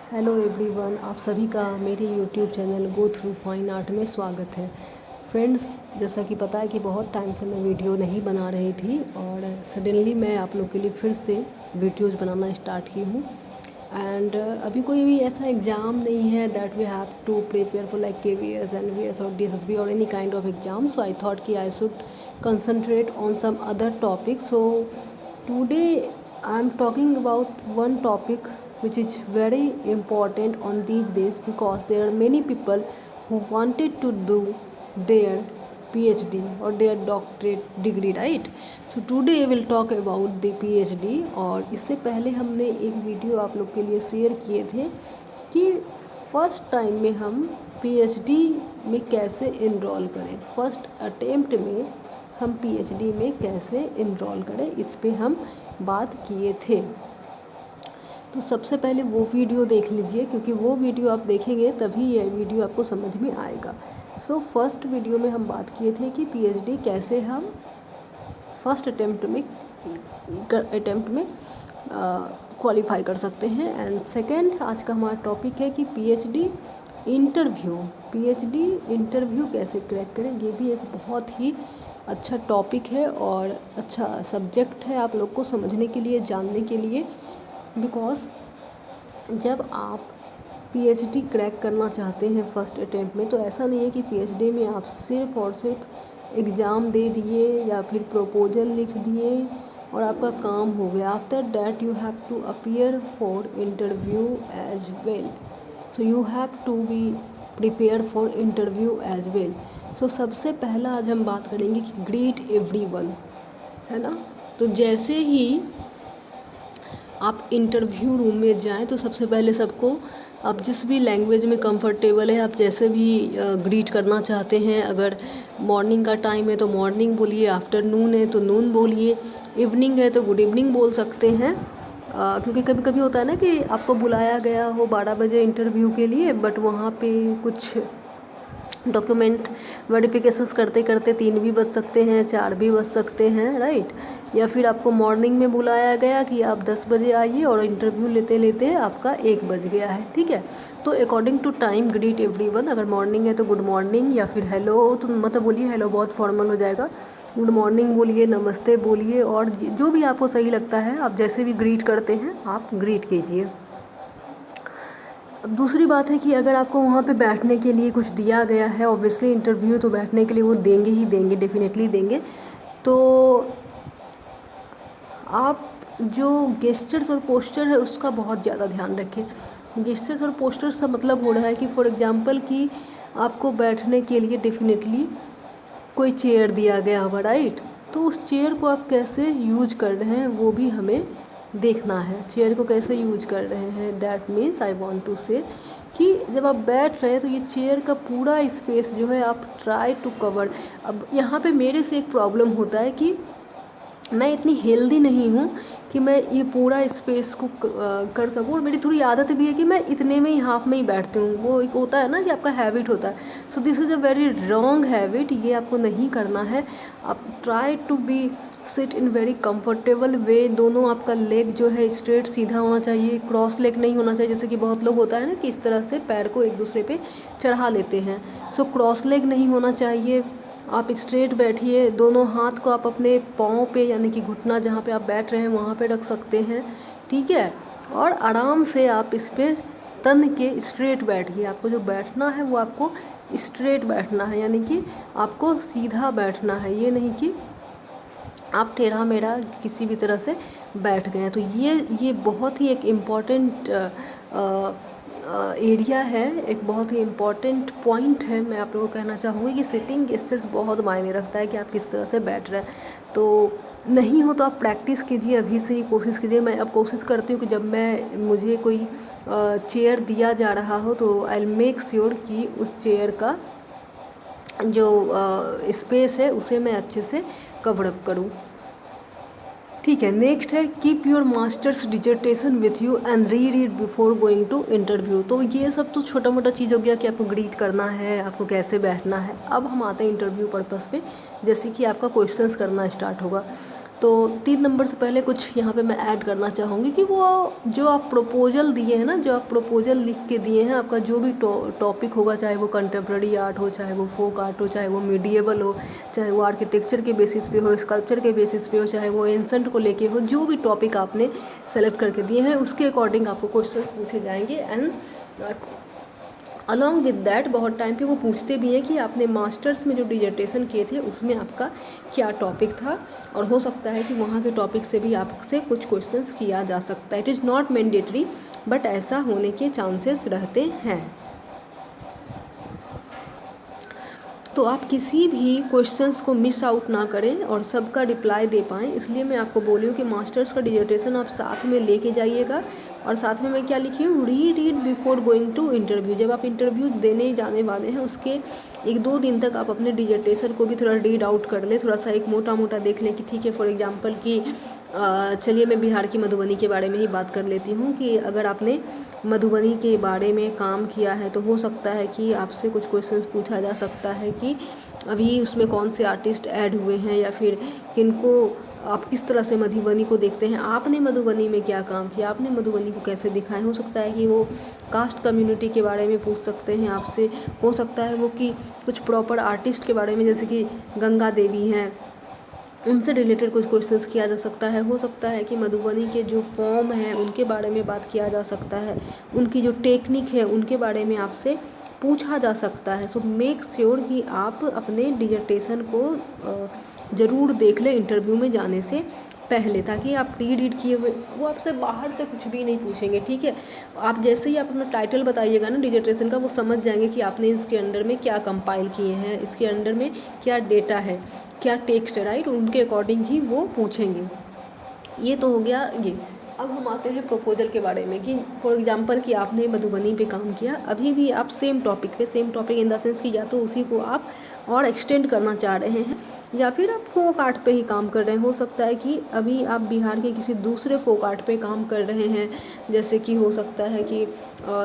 Hello everyone, आप सभी का मेरे YouTube channel go through fine art में स्वागत है। फ्रेंड्स, जैसा कि पता है कि बहुत टाइम से मैं वीडियो नहीं बना रही थी और सडनली मैं आप लोग के लिए फिर से वीडियोस बनाना स्टार्ट की हूँ। एंड अभी कोई भी ऐसा एग्ज़ाम नहीं है that we have to prepare for like KVS NVS और DSSB और any kind of exam, so I thought कि I should concentrate on some other topic. So today I am talking about one topic which is very important on these days because there are many people who wanted to do their PhD or their doctorate degree, right? So today I will talk about the PhD. और इससे पहले हमने एक video आप लोग के लिए share किए थे कि फर्स्ट टाइम में हम PhD में कैसे इनरोल करें, फर्स्ट अटेम्प्ट में हम PhD में कैसे इनरोल करें, इस पे हम बात किए थे। तो सबसे पहले वो वीडियो देख लीजिए क्योंकि वो वीडियो आप देखेंगे तभी ये वीडियो आपको समझ में आएगा। सो फर्स्ट वीडियो में हम बात किए थे कि PhD कैसे हम फर्स्ट अटेम्प्ट में क्वालिफाई कर सकते हैं। एंड सेकंड आज का हमारा टॉपिक है कि PhD इंटरव्यू कैसे क्रैक करें। ये भी एक बहुत ही अच्छा टॉपिक है और अच्छा सब्जेक्ट है आप लोग को समझने के लिए, जानने के लिए, बिकॉज जब आप PhD क्रैक करना चाहते हैं फर्स्ट अटेम्प्ट में तो ऐसा नहीं है कि PhD में आप सिर्फ़ और सिर्फ एग्ज़ाम दे दिए या फिर प्रपोजल लिख दिए और आपका काम हो गया। After that you have to appear for interview as well, so you have to be prepare for interview as well. So सबसे पहला आज हम बात करेंगे कि ग्रीट एवरीवन, है ना। तो जैसे ही आप इंटरव्यू रूम में जाएं तो सबसे पहले सबको आप जिस भी लैंग्वेज में कंफर्टेबल है, आप जैसे भी ग्रीट करना चाहते हैं, अगर मॉर्निंग का टाइम है तो मॉर्निंग बोलिए, आफ्टरनून है तो नून बोलिए, इवनिंग है तो गुड इवनिंग बोल सकते हैं। क्योंकि कभी कभी होता है ना कि आपको बुलाया गया हो 12 बजे इंटरव्यू के लिए, बट वहाँ पे कुछ डॉक्यूमेंट वेरिफिकेशंस करते करते 3 भी बज सकते हैं, 4 भी बज सकते हैं, राइट। या फिर आपको मॉर्निंग में बुलाया गया कि आप 10 बजे आइए और इंटरव्यू लेते लेते आपका 1 बज गया है, ठीक है। तो according to time greet everyone, अगर मॉर्निंग है तो गुड मॉर्निंग या फिर हेलो, तो मतलब बोलिए हेलो, बहुत फॉर्मल हो जाएगा। गुड मॉर्निंग बोलिए, नमस्ते बोलिए, और जो भी आपको सही लगता है आप जैसे भी ग्रीट करते हैं आप ग्रीट कीजिए। अब दूसरी बात है कि अगर आपको वहाँ पे बैठने के लिए कुछ दिया गया है, ऑब्वियसली इंटरव्यू तो बैठने के लिए वो देंगे ही देंगे, डेफिनेटली देंगे। तो आप जो गेस्चर्स और पोस्टर है उसका बहुत ज़्यादा ध्यान रखें। गेस्चर्स और पोस्टर्स का मतलब हो रहा है कि फॉर एग्जांपल कि आपको बैठने के लिए डेफिनेटली कोई चेयर दिया गया होगा, राइट। तो उस चेयर को आप कैसे यूज कर रहे हैं वो भी हमें देखना है। चेयर को कैसे यूज कर रहे हैं, that means I want to say कि जब आप बैठ रहे हैं तो ये चेयर का पूरा स्पेस जो है आप ट्राई टू कवर। अब यहाँ पे मेरे से एक प्रॉब्लम होता है कि मैं इतनी हेल्दी नहीं हूँ कि मैं ये पूरा स्पेस को कर सकूँ, और मेरी थोड़ी आदत भी है कि मैं इतने में ही हाफ में ही बैठती हूँ। वो एक होता है ना कि आपका हैबिट होता है। So this is a very wrong habit, ये आपको नहीं करना है। आप try to be sit in very comfortable way. दोनों आपका लेग जो है स्ट्रेट सीधा होना चाहिए, क्रॉस लेग नहीं होना चाहिए, जैसे कि बहुत लोग होता है ना कि इस तरह से पैर को एक दूसरे पे चढ़ा लेते हैं। सो क्रॉस लेग नहीं होना चाहिए। आप स्ट्रेट बैठिए, दोनों हाथ को आप अपने पाँव पे यानी कि घुटना जहाँ पे आप बैठ रहे हैं वहाँ पे रख सकते हैं, ठीक है। और आराम से आप इस पे तन के स्ट्रेट बैठिए। आपको जो बैठना है वो आपको स्ट्रेट बैठना है, यानी कि आपको सीधा बैठना है, ये नहीं कि आप टेढ़ा मेढ़ा किसी भी तरह से बैठ गए हैं। तो ये बहुत ही एक इम्पॉर्टेंट एरिया है, एक बहुत ही इम्पॉर्टेंट पॉइंट है। मैं आप लोगों को कहना चाहूँगी कि सिटिंग गेस्चर्स बहुत मायने रखता है कि आप किस तरह से बैठ रहे हैं। तो नहीं हो तो आप प्रैक्टिस कीजिए, अभी से ही कोशिश कीजिए। मैं अब कोशिश करती हूँ कि जब मुझे कोई चेयर दिया जा रहा हो तो आई विल मेक श्योर कि उस चेयर का जो स्पेस है उसे मैं अच्छे से कवर अप करूँ, ठीक है। नेक्स्ट है keep your masters dissertation with you and read it before going to interview. तो ये सब तो छोटा मोटा चीज़ हो गया कि आपको ग्रीट करना है, आपको कैसे बैठना है। अब हम आते हैं इंटरव्यू पर्पस पे, जैसे कि आपका क्वेश्चंस करना स्टार्ट होगा। तो 3 नंबर से पहले कुछ यहाँ पे मैं ऐड करना चाहूँगी कि वो जो आप प्रपोजल दिए हैं ना, जो आप प्रपोजल लिख के दिए हैं, आपका जो भी टॉपिक होगा, चाहे वो कंटेम्प्रेरी आर्ट हो, चाहे वो फोक आर्ट हो, चाहे वो मीडिएवल हो, चाहे वो आर्किटेक्चर के बेसिस पे हो, स्कल्पचर के बेसिस पे हो, चाहे वो एंसेंट को लेके हो, जो भी टॉपिक आपने सेलेक्ट करके दिए हैं उसके अकॉर्डिंग आपको क्वेश्चंस पूछे जाएंगे। एंड अलॉन्ग विद दैट बहुत टाइम पे वो पूछते भी हैं कि आपने मास्टर्स में जो डिजर्टेशन किए थे उसमें आपका क्या टॉपिक था, और हो सकता है कि वहाँ के टॉपिक से भी आपसे कुछ क्वेश्चंस किया जा सकता है। It is not mandatory, but ऐसा होने के चांसेस रहते हैं। तो आप किसी भी क्वेश्चंस को मिस आउट ना करें और सबका रिप्लाई दे पाएँ, इसलिए मैं आपको बोली हूँ कि मास्टर्स का डिजर्टेशन आप साथ में लेके जाइएगा। और साथ में मैं क्या लिखी हूँ, read before going to interview. जब आप इंटरव्यू देने जाने वाले हैं उसके 1-2 दिन तक आप अपने डिजर्टेशन को भी थोड़ा रीड आउट कर लें, थोड़ा सा एक मोटा मोटा देख लें कि ठीक है। फॉर एग्जांपल कि चलिए मैं बिहार की मधुबनी के बारे में ही बात कर लेती हूँ कि अगर आपने मधुबनी के बारे में काम किया है तो हो सकता है कि आपसे कुछ क्वेश्चंस पूछा जा सकता है कि अभी उसमें कौन से आर्टिस्ट ऐड हुए हैं, या फिर किनको आप किस तरह से मधुबनी को देखते हैं, आपने मधुबनी में क्या काम किया, आपने मधुबनी को कैसे दिखाया। हो सकता है कि वो कास्ट कम्युनिटी के बारे में पूछ सकते हैं आपसे, हो सकता है वो कि कुछ प्रॉपर आर्टिस्ट के बारे में, जैसे कि गंगा देवी हैं, उनसे रिलेटेड कुछ क्वेश्चंस किया जा सकता है। हो सकता है कि मधुबनी के जो फॉर्म हैं उनके बारे में बात किया जा सकता है, उनकी जो टेक्निक है उनके बारे में आपसे पूछा जा सकता है। सो मेक श्योर कि आप अपने डिजर्टेशन को ज़रूर देख लें इंटरव्यू में जाने से पहले, ताकि आप रीड किए हुए वो आपसे बाहर से कुछ भी नहीं पूछेंगे, ठीक है। आप जैसे ही आप अपना टाइटल बताइएगा ना डिजर्टेशन का, वो समझ जाएंगे कि आपने इसके अंडर में क्या कंपाइल किए हैं, इसके अंडर में क्या डेटा है, क्या टेक्स्ट है, राइट। उनके अकॉर्डिंग ही वो पूछेंगे। ये तो हो गया ये। अब हम आते हैं प्रपोजल के बारे में कि फॉर एग्जांपल कि आपने मधुबनी पे काम किया, अभी भी आप same topic in the sense कि या तो उसी को आप और एक्सटेंड करना चाह रहे हैं, या फिर आप फोक आर्ट पे ही काम कर रहे हैं। हो सकता है कि अभी आप बिहार के किसी दूसरे फोक आर्ट पे काम कर रहे हैं, जैसे कि हो सकता है कि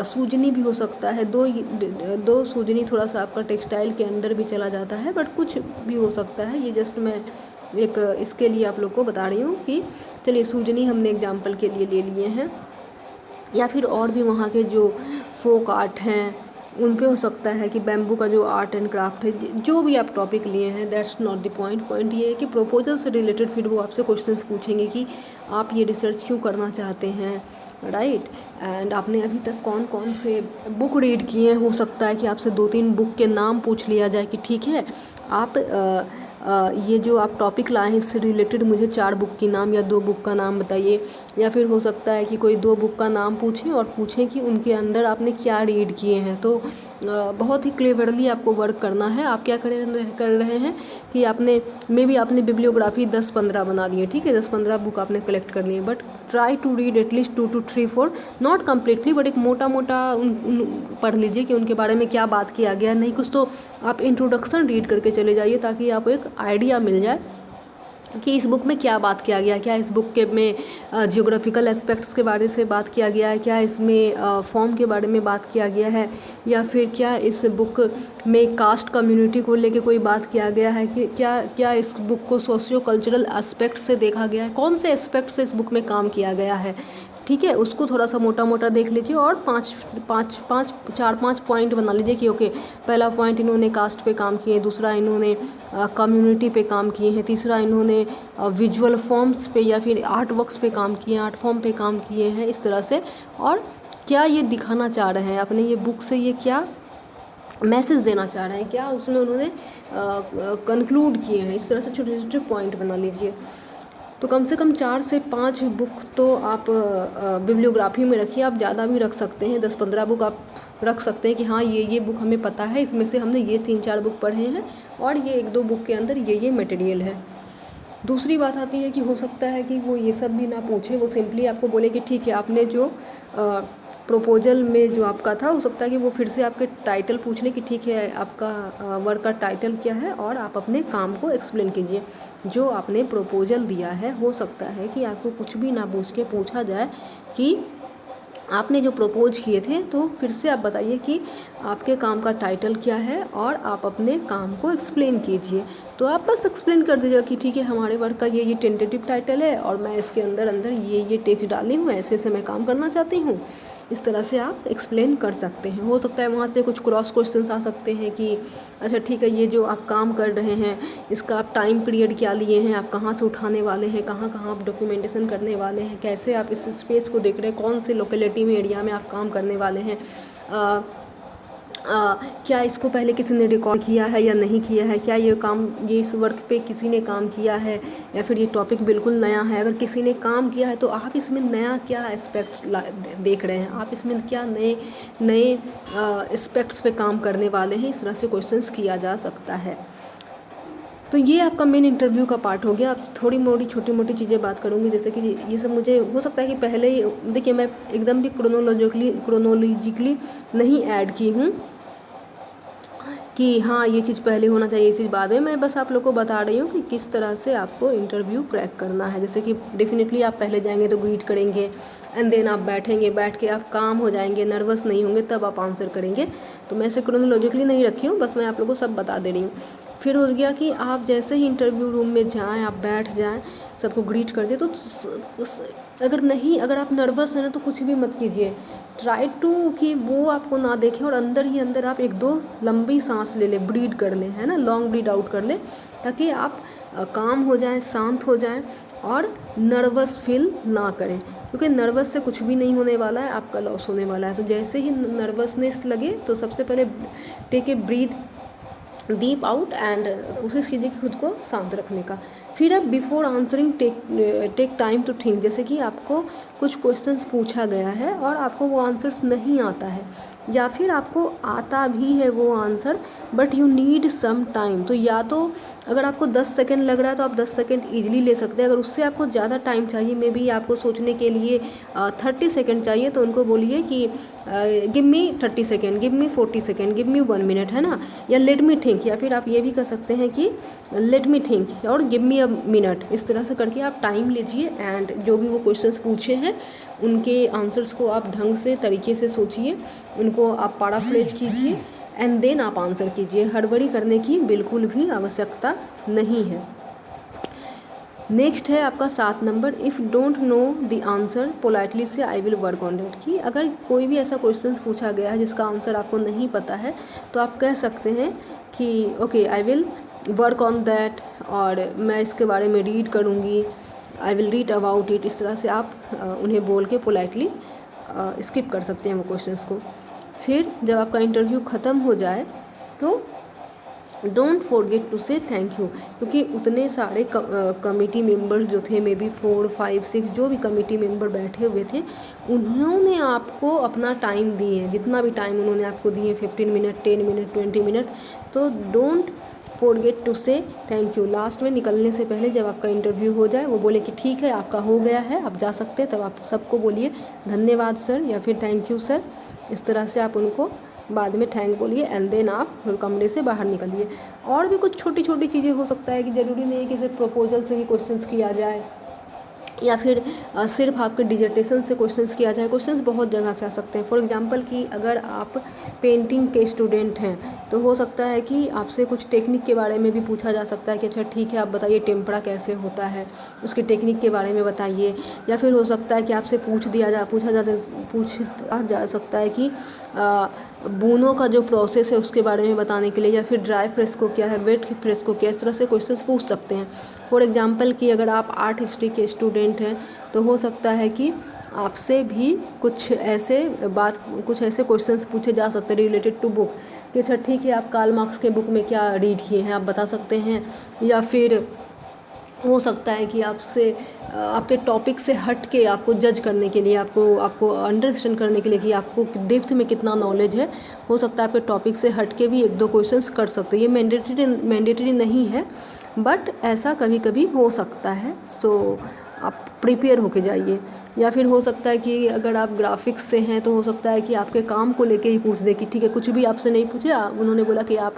सूजनी भी हो सकता है, दो सूजनी थोड़ा सा आपका टेक्सटाइल के अंदर भी चला जाता है, बट कुछ भी हो सकता है। ये जस्ट मैं एक इसके लिए आप लोग को बता रही हूँ कि चलिए सूजनी हमने एग्जाम्पल के लिए ले लिए हैं, या फिर और भी वहाँ के जो फोक आर्ट हैं उन पे हो सकता है कि बैम्बू का जो आर्ट एंड क्राफ्ट है, जो भी आप टॉपिक लिए हैं, that's not the point. Point ये है कि प्रपोजल से रिलेटेड फिर वो आपसे क्वेश्चंस पूछेंगे कि आप ये रिसर्च क्यों करना चाहते हैं, राइट। एंड आपने अभी तक कौन कौन से बुक रीड किए हैं। हो सकता है कि आपसे 2-3 बुक के नाम पूछ लिया जाए कि ठीक है आप ये जो आप टॉपिक लाए हैं इससे रिलेटेड मुझे 4 बुक की नाम या 2 बुक का नाम बताइए। या फिर हो सकता है कि कोई 2 बुक का नाम पूछें और पूछें कि उनके अंदर आपने क्या रीड किए हैं। तो बहुत ही क्लेवरली आपको वर्क करना है। आप क्या कर रहे हैं कि आपने मे बी आपने बिब्लियोग्राफी 10-15 बना लिए, ठीक है, 10-15 बुक आपने कलेक्ट कर लिए, but try to read at least 2 to 3-4, not completely, but एक मोटा मोटा पढ़ लीजिए कि उनके बारे में क्या बात किया गया। नहीं कुछ तो आप इंट्रोडक्शन रीड करके चले जाइए, ताकि आपको एक आइडिया मिल जाए कि इस बुक में क्या बात किया गया, क्या इस बुक के में जियोग्राफिकल एस्पेक्ट्स के बारे से बात किया गया है, क्या इसमें फॉर्म के बारे में बात किया गया है, या फिर क्या इस बुक में कास्ट कम्युनिटी को लेके कोई बात किया गया है, कि क्या इस बुक को सोशियो कल्चरल एस्पेक्ट से देखा गया है, कौन से एस्पेक्ट से इस बुक में काम किया गया है, ठीक है। उसको थोड़ा सा मोटा मोटा देख लीजिए और 4-5 पॉइंट बना लीजिए कि ओके पहला पॉइंट इन्होंने कास्ट पे काम किए, दूसरा इन्होंने कम्युनिटी पे काम किए हैं, तीसरा इन्होंने विजुअल फॉर्म्स पे या फिर आर्ट वर्क्स पे काम किए हैं, आर्ट फॉर्म पे काम किए हैं, इस तरह से। और क्या ये दिखाना चाह रहे हैं अपने ये बुक से, ये क्या मैसेज देना चाह रहे हैं, क्या उसमें उन्होंने कंक्लूड किए हैं, इस तरह से छोटे छोटे पॉइंट बना लीजिए। तो कम से कम 4 से 5 बुक तो आप बिब्लियोग्राफी में रखिए। आप ज़्यादा भी रख सकते हैं, 10-15 बुक आप रख सकते हैं कि हाँ ये बुक हमें पता है, इसमें से हमने ये 3-4 बुक पढ़े हैं और ये 1-2 बुक के अंदर ये मटेरियल है। दूसरी बात आती है कि हो सकता है कि वो ये सब भी ना पूछे, वो सिंपली आपको बोले कि ठीक है आपने जो प्रपोजल में जो आपका था, हो सकता है कि वो फिर से आपके टाइटल पूछ लें कि ठीक है आपका वर्क का टाइटल क्या है और आप अपने काम को एक्सप्लेन कीजिए जो आपने प्रपोजल दिया है। हो सकता है कि आपको कुछ भी ना पूछ के पूछा जाए कि आपने जो प्रपोज किए थे, तो फिर से आप बताइए कि आपके काम का टाइटल क्या है और आप अपने काम को एक्सप्लेन कीजिए। तो आप बस एक्सप्लेन कर दीजिएगा कि ठीक है हमारे वर्क का ये टेंटेटिव टाइटल है और मैं इसके अंदर अंदर ये टेक्स्ट डाली हूँ, ऐसे ऐसे मैं काम करना चाहती हूँ। इस तरह से आप एक्सप्लेन कर सकते हैं। हो सकता है वहाँ से कुछ क्रॉस क्वेश्चंस आ सकते हैं कि अच्छा ठीक है, ये जो आप काम कर रहे हैं इसका आप टाइम पीरियड क्या लिए हैं, आप कहाँ से उठाने वाले हैं, कहाँ कहाँ आप डॉक्यूमेंटेशन करने वाले हैं, कैसे आप इस स्पेस को देख रहे हैं, कौन से लोकेलिटी में एरिया में आप काम करने वाले हैं, क्या इसको पहले किसी ने रिकॉर्ड किया है या नहीं किया है, क्या ये इस वर्क पे किसी ने काम किया है या फिर ये टॉपिक बिल्कुल नया है। अगर किसी ने काम किया है तो आप इसमें नया क्या एस्पेक्ट देख रहे हैं, आप इसमें क्या नए नए एस्पेक्ट्स पे काम करने वाले हैं। इस तरह से क्वेश्चंस किया जा सकता है। तो ये आपका मेन इंटरव्यू का पार्ट हो गया। अब थोड़ी मोड़ी छोटी मोटी चीज़ें बात करूँगी, जैसे कि ये सब मुझे हो सकता है कि पहले ही देखिए मैं एकदम भी क्रोनोलॉजिकली नहीं ऐड की हूँ कि हाँ ये चीज़ पहले होना चाहिए, ये चीज़ बाद में। मैं बस आप लोग को बता रही हूँ कि किस तरह से आपको इंटरव्यू क्रैक करना है। जैसे कि डेफिनेटली आप पहले जाएंगे तो ग्रीट करेंगे एंड देन आप बैठेंगे, बैठ के आप काम हो जाएंगे, नर्वस नहीं होंगे, तब आप आंसर करेंगे। तो मैं इसे क्रोनोलॉजिकली नहीं रखी हूँ, बस मैं आप लोग को सब बता दे रही हूँ। फिर हो गया कि आप जैसे ही इंटरव्यू रूम में जाएँ, आप बैठ जाएँ, सबको ग्रीट कर दे। तो अगर आप नर्वस हैं ना तो कुछ भी मत कीजिए, ट्राई टू कि वो आपको ना देखें और अंदर ही अंदर आप 1-2 लंबी सांस ले लें, ब्रीड कर लें, है ना, लॉन्ग ब्रीड आउट कर लें, ताकि आप काम हो जाएं, शांत हो जाएं और नर्वस फील ना करें, क्योंकि नर्वस से कुछ भी नहीं होने वाला है, आपका लॉस होने वाला है। तो जैसे ही नर्वसनेस लगे तो सबसे पहले take a breath deep out and कोशिश कीजिए कि खुद को शांत रखने का। फिर आप before answering take time to think. जैसे कि आपको कुछ क्वेश्चंस पूछा गया है और आपको वो आंसर्स नहीं आता है, या फिर आपको आता भी है वो answer but you need some time. तो या तो अगर आपको 10 सेकेंड लग रहा है तो आप 10 सेकेंड ईजिली ले सकते हैं। अगर उससे आपको ज़्यादा टाइम चाहिए, मे बी आपको सोचने के लिए 30 सेकेंड चाहिए, तो उनको बोलिए कि give me 30 second, give me 40 second, give me 1 minute, है ना, या लेट मी थिंक। या फिर आप ये भी कर सकते हैं कि लेट मी थिंक और गिव मी अ मिनट। इस तरह से करके आप टाइम लीजिए एंड जो भी वो क्वेश्चंस पूछे हैं उनके आंसर्स को आप ढंग से तरीके से सोचिए, उनको आप पैराफ्रेज कीजिए एंड देन आप आंसर कीजिए। हड़बड़ी करने की बिल्कुल भी आवश्यकता नहीं है। नेक्स्ट है आपका 7 number, if don't know the answer politely से I will work on it. कि अगर कोई भी ऐसा क्वेश्चन पूछा गया है जिसका आंसर आपको नहीं पता है तो आप कह सकते हैं कि okay I will work on that, और मैं इसके बारे में रीड करूँगी, I will read about it. इस तरह से आप उन्हें बोल के पोलाइटली स्किप कर सकते हैं वो क्वेश्चंस को। फिर जब आपका इंटरव्यू ख़त्म हो जाए तो डोंट फॉरगेट टू से थैंक यू, क्योंकि उतने सारे कमेटी मेंबर्स जो थे, मे बी 4, 5, 6 जो भी कमेटी मेंबर बैठे हुए थे, उन्होंने आपको अपना टाइम दिए, जितना भी टाइम उन्होंने आपको दिए, 15 मिनट, 10 मिनट, 20 मिनट। तो डोंट फॉरगेट टू से थैंक यू। लास्ट में निकलने से पहले जब आपका इंटरव्यू हो जाए, वो बोले कि ठीक है आपका हो गया है, आप जा सकते हैं, तब आप सबको बोलिए धन्यवाद सर या फिर थैंक यू सर। इस तरह से आप उनको बाद में थैंक बोलिए एंड देन आप कमरे से बाहर निकलिए। और भी कुछ छोटी छोटी चीज़ें हो सकता है कि ज़रूरी नहीं है कि सिर्फ प्रपोजल से ही क्वेश्चंस किया जाए या फिर सिर्फ आपके डिजर्टेशन से क्वेश्चंस किया जाए। क्वेश्चंस बहुत जगह से आ सकते हैं। फॉर एग्जांपल कि अगर आप पेंटिंग के स्टूडेंट हैं तो हो सकता है कि आपसे कुछ टेक्निक के बारे में भी पूछा जा सकता है कि अच्छा ठीक है आप बताइए टेम्परा कैसे होता है, उसके टेक्निक के बारे में बताइए। या फिर हो सकता है कि आपसे पूछा जा सकता है कि बूनों का जो प्रोसेस है उसके बारे में बताने के लिए, या फिर ड्राई फ्रेस्को क्या है, वेट फ्रेस्को क्या है। इस तरह से क्वेश्चंस पूछ सकते हैं। फॉर एग्जांपल कि अगर आप आर्ट हिस्ट्री के स्टूडेंट हैं तो हो सकता है कि आपसे भी कुछ ऐसे क्वेश्चंस पूछे जा सकते हैं रिलेटेड टू बुक कि अच्छा ठीक है आप कार्ल मार्क्स के बुक में क्या रीड किए हैं आप बता सकते हैं। या फिर हो सकता है कि आपसे आपके टॉपिक से हट के आपको जज करने के लिए, आपको अंडरस्टैंड करने के लिए कि आपको डेप्थ में कितना नॉलेज है, हो सकता है आपके टॉपिक से हट के भी 1-2 क्वेश्चंस कर सकते हैं। ये मैंडेटरी नहीं है बट ऐसा कभी कभी हो सकता है। सो आप प्रिपेयर होके जाइए। या फिर हो सकता है कि अगर आप ग्राफिक्स से हैं तो हो सकता है कि आपके काम को लेके ही पूछ दे कि ठीक है, कुछ भी आपसे नहीं पूछे, उन्होंने बोला कि आप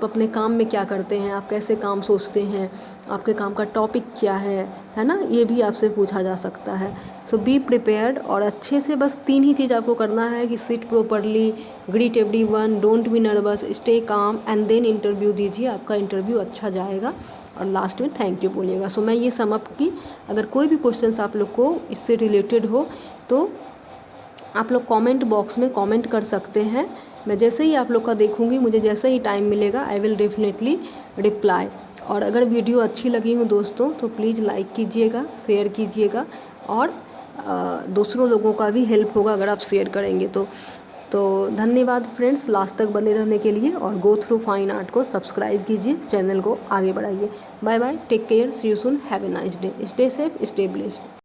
अपने काम में क्या करते हैं, आप कैसे काम सोचते हैं, आपके काम का टॉपिक क्या है ना, ये भी आपसे पूछा जा सकता है। सो बी प्रिपेयर्ड, और अच्छे से बस 3 ही चीज़ आपको करना है कि sit properly, greet everyone, don't be nervous, stay calm and then interview दीजिए, आपका इंटरव्यू अच्छा जाएगा। और लास्ट में थैंक यू बोलिएगा। सो मैं ये सम अप की, अगर कोई भी क्वेश्चंस आप लोग को इससे रिलेटेड हो तो आप लोग कमेंट बॉक्स में कमेंट कर सकते हैं। मैं जैसे ही आप लोग का देखूंगी, मुझे जैसे ही टाइम मिलेगा, आई विल डेफिनेटली रिप्लाई। और अगर वीडियो अच्छी लगी हो दोस्तों तो प्लीज़ लाइक कीजिएगा, शेयर कीजिएगा, और दूसरों लोगों का भी हेल्प होगा अगर आप शेयर करेंगे तो धन्यवाद फ्रेंड्स, लास्ट तक बने रहने के लिए। और गो थ्रू फाइन आर्ट को सब्सक्राइब कीजिए, चैनल को आगे बढ़ाइए। Bye bye, take care, see you soon, have a nice day, stay safe, stay blessed.